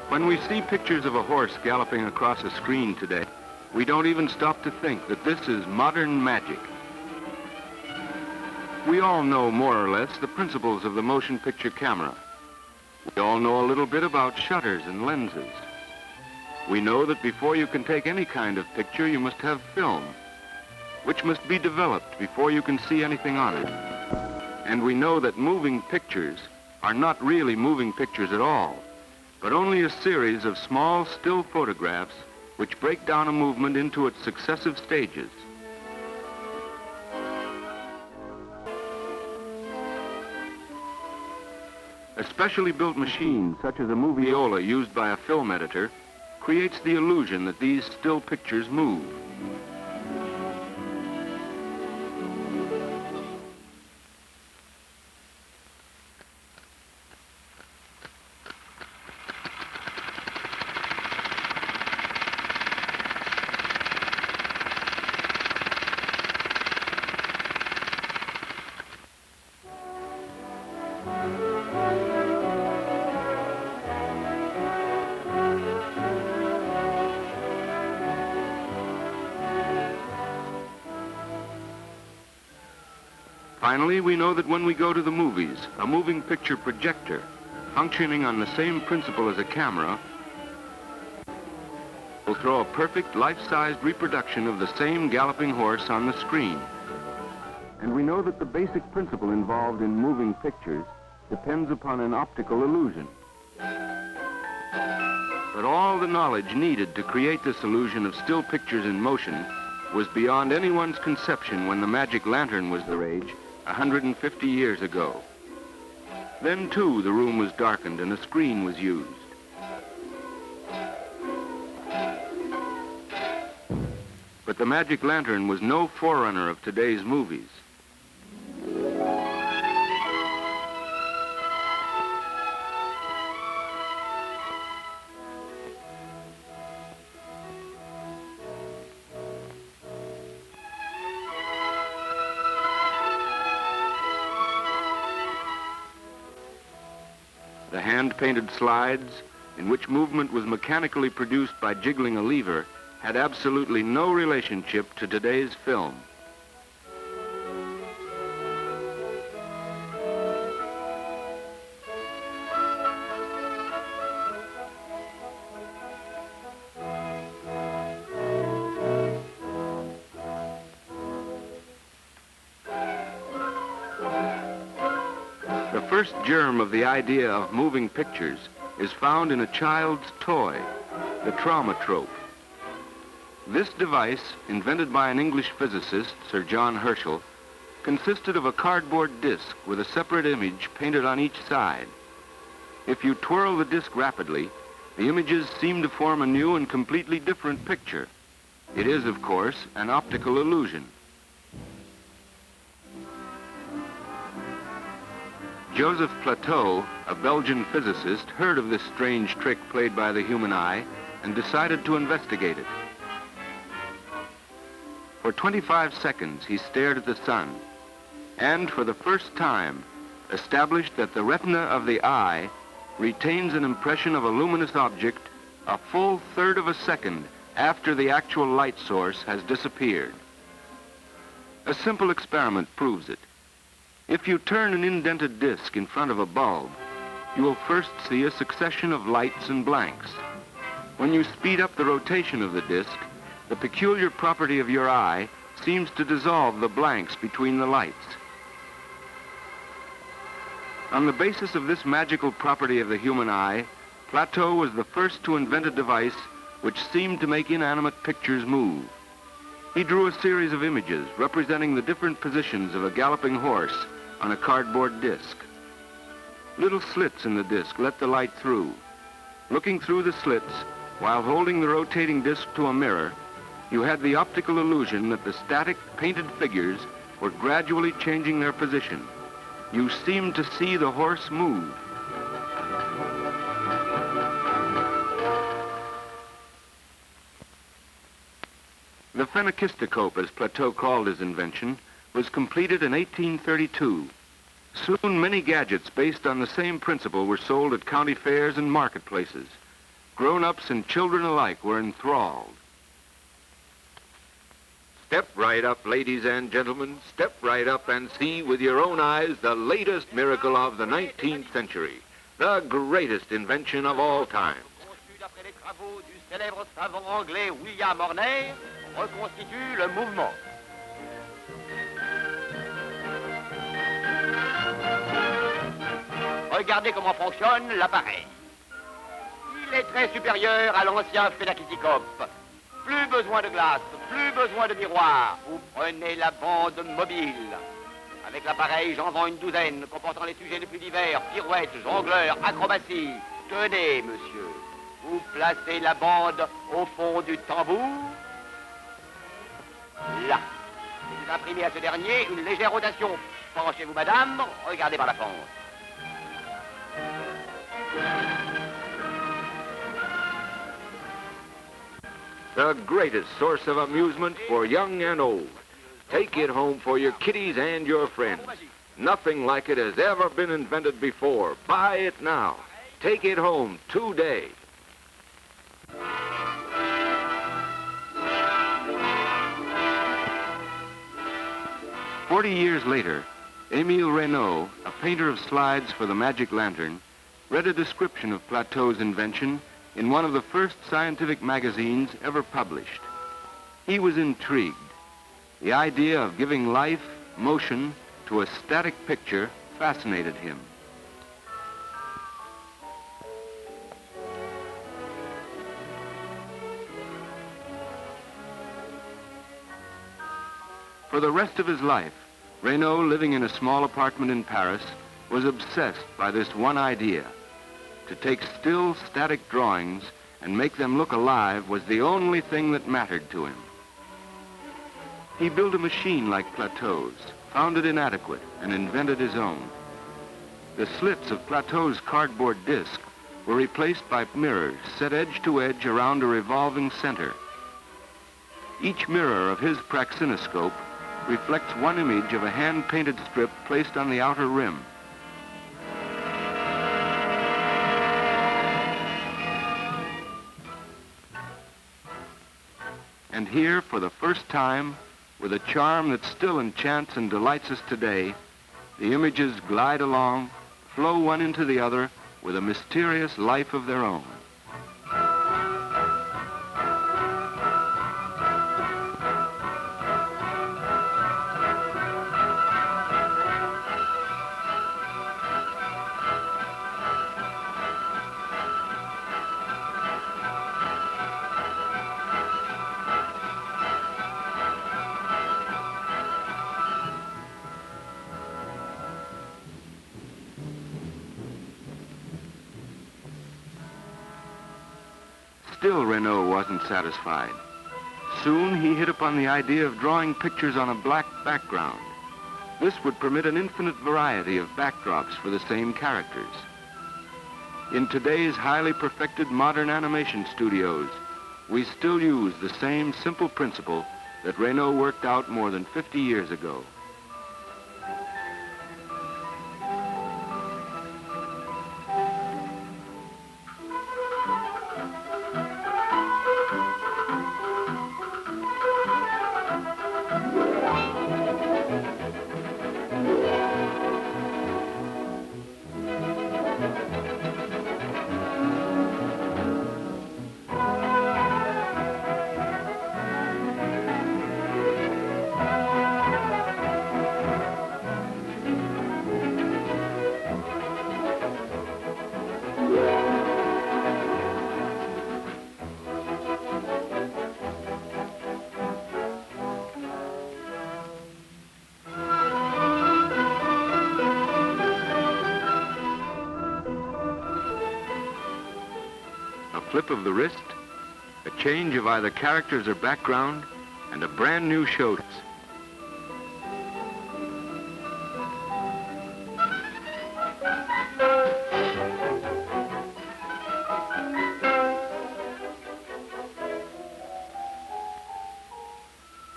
When we see pictures of a horse galloping across a screen today, we don't even stop to think that this is modern magic. We all know more or less the principles of the motion picture camera. We all know a little bit about shutters and lenses. We know that before you can take any kind of picture, you must have film, which must be developed before you can see anything on it. And we know that moving pictures are not really moving pictures at all, but only a series of small, still photographs which break down a movement into its successive stages. A specially built machine, such as a moviola used by a film editor, creates the illusion that these still pictures move. Finally, we know that when we go to the movies, a moving picture projector, functioning on the same principle as a camera, will throw a perfect life-sized reproduction of the same galloping horse on the screen. And we know that the basic principle involved in moving pictures depends upon an optical illusion. But all the knowledge needed to create this illusion of still pictures in motion was beyond anyone's conception when the magic lantern was the rage 150 years ago. Then, too, the room was darkened and a screen was used. But the magic lantern was no forerunner of today's movies. The hand-painted slides, in which movement was mechanically produced by jiggling a lever, had absolutely no relationship to today's film. The first germ of the idea of moving pictures is found in a child's toy, the traumatrope. This device, invented by an English physicist, Sir John Herschel, consisted of a cardboard disc with a separate image painted on each side. If you twirl the disc rapidly, the images seem to form a new and completely different picture. It is, of course, an optical illusion. Joseph Plateau, a Belgian physicist, heard of this strange trick played by the human eye and decided to investigate it. For 25 seconds, he stared at the sun and, for the first time, established that the retina of the eye retains an impression of a luminous object a full third of a second after the actual light source has disappeared. A simple experiment proves it. If you turn an indented disc in front of a bulb, you will first see a succession of lights and blanks. When you speed up the rotation of the disc, the peculiar property of your eye seems to dissolve the blanks between the lights. On the basis of this magical property of the human eye, Plateau was the first to invent a device which seemed to make inanimate pictures move. He drew a series of images representing the different positions of a galloping horse on a cardboard disc. Little slits in the disc let the light through. Looking through the slits, while holding the rotating disc to a mirror, you had the optical illusion that the static, painted figures were gradually changing their position. You seemed to see the horse move. The phenakistoscope, as Plateau called his invention, was completed in 1832. Soon many gadgets based on the same principle were sold at county fairs and marketplaces. Grown-ups and children alike were enthralled. Step right up, ladies and gentlemen. Step right up and see with your own eyes the latest miracle of the 19th century, the greatest invention of all time. Conçu d'après les travaux du célèbre savant anglais William Horner, reconstitue le mouvement. Regardez comment fonctionne l'appareil. Il est très supérieur à l'ancien phénakiscope. Plus besoin de glace, plus besoin de miroir. Vous prenez la bande mobile. Avec l'appareil, j'en vends une douzaine, comportant les sujets les plus divers, pirouettes, jongleurs, acrobaties. Tenez, monsieur, vous placez la bande au fond du tambour. Là. Et vous imprimez à ce dernier une légère rotation. Penchez-vous, madame, regardez par la fente. The greatest source of amusement for young and old. Take it home for your kiddies and your friends. Nothing like it has ever been invented before. Buy it now. Take it home today. "40 years later, Émile Reynaud, a painter of slides for the Magic Lantern, read a description of Plateau's invention in one of the first scientific magazines ever published. He was intrigued. The idea of giving life, motion, to a static picture fascinated him. For the rest of his life, Reynaud, living in a small apartment in Paris, was obsessed by this one idea. To take still, static drawings and make them look alive was the only thing that mattered to him. He built a machine like Plateau's, found it inadequate, and invented his own. The slits of Plateau's cardboard disc were replaced by mirrors set edge to edge around a revolving center. Each mirror of his praxinoscope reflects one image of a hand-painted strip placed on the outer rim. And here, for the first time, with a charm that still enchants and delights us today, the images glide along, flow one into the other, with a mysterious life of their own. Still, Reynaud wasn't satisfied. Soon he hit upon the idea of drawing pictures on a black background. This would permit an infinite variety of backdrops for the same characters. In today's highly perfected modern animation studios, we still use the same simple principle that Reynaud worked out more than 50 years ago. Flip of the wrist, a change of either characters or background, and a brand new show.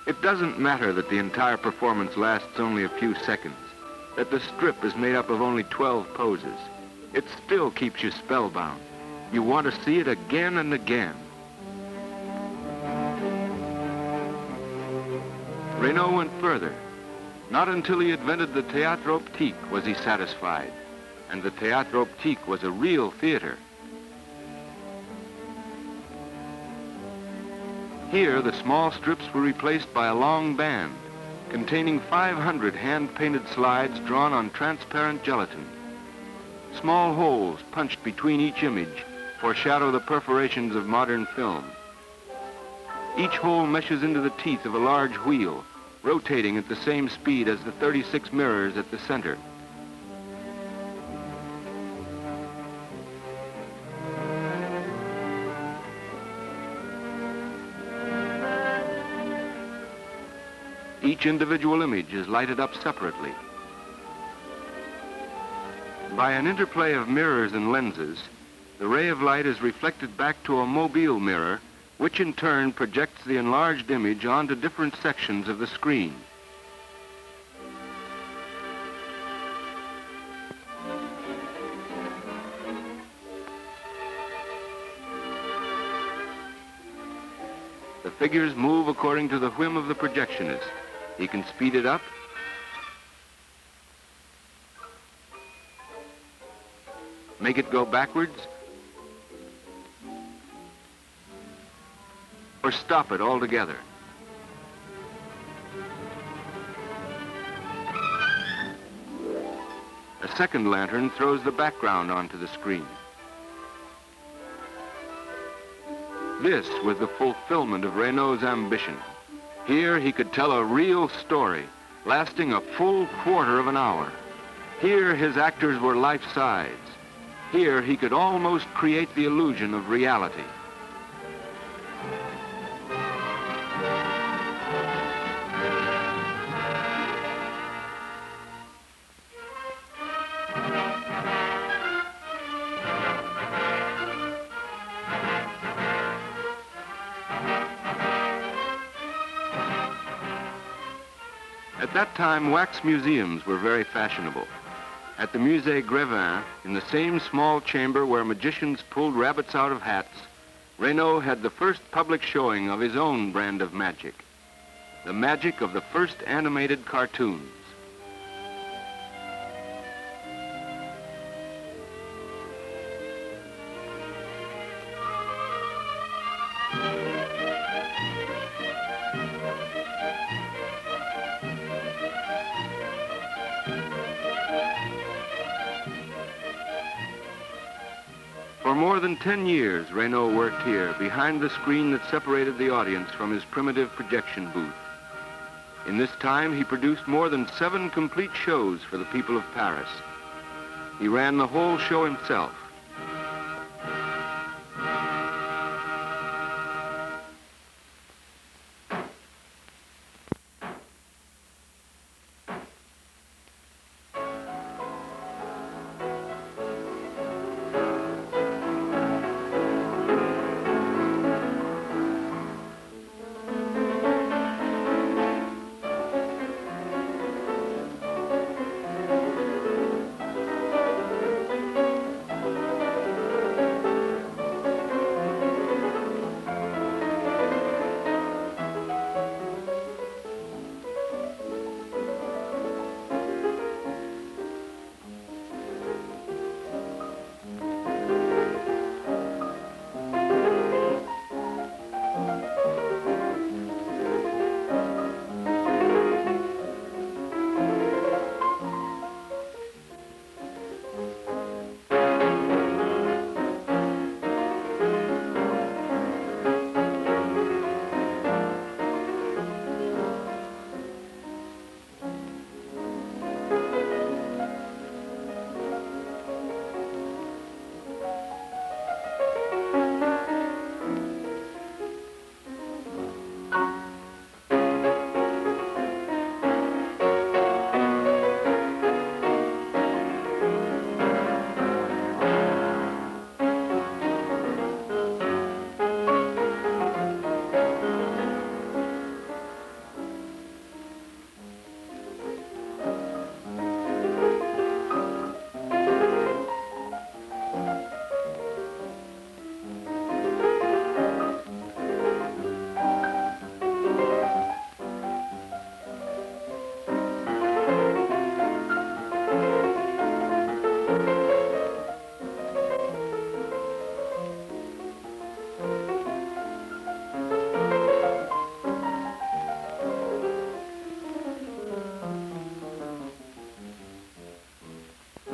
It doesn't matter that the entire performance lasts only a few seconds, that the strip is made up of only 12 poses. It still keeps you spellbound. You want to see it again and again. Reynaud went further. Not until he invented the théâtre optique was he satisfied, and the théâtre optique was a real theater. Here, the small strips were replaced by a long band containing 500 hand-painted slides drawn on transparent gelatin. Small holes punched between each image foreshadow the perforations of modern film. Each hole meshes into the teeth of a large wheel, rotating at the same speed as the 36 mirrors at the center. Each individual image is lighted up separately. By an interplay of mirrors and lenses, the ray of light is reflected back to a mobile mirror, which in turn projects the enlarged image onto different sections of the screen. The figures move according to the whim of the projectionist. He can speed it up, make it go backwards, or stop it altogether. A second lantern throws the background onto the screen. This was the fulfillment of Reynaud's ambition. Here he could tell a real story, lasting a full quarter of an hour. Here his actors were life-size. Here he could almost create the illusion of reality. At that time, wax museums were very fashionable. At the Musée Grévin, in the same small chamber where magicians pulled rabbits out of hats, Reynaud had the first public showing of his own brand of magic, the magic of the first animated cartoons. For more than 10 years, Reynaud worked here, behind the screen that separated the audience from his primitive projection booth. In this time, he produced more than 7 complete shows for the people of Paris. He ran the whole show himself.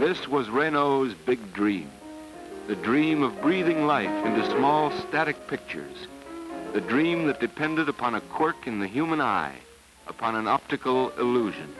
This was Reynaud's big dream, the dream of breathing life into small static pictures, the dream that depended upon a quirk in the human eye, upon an optical illusion.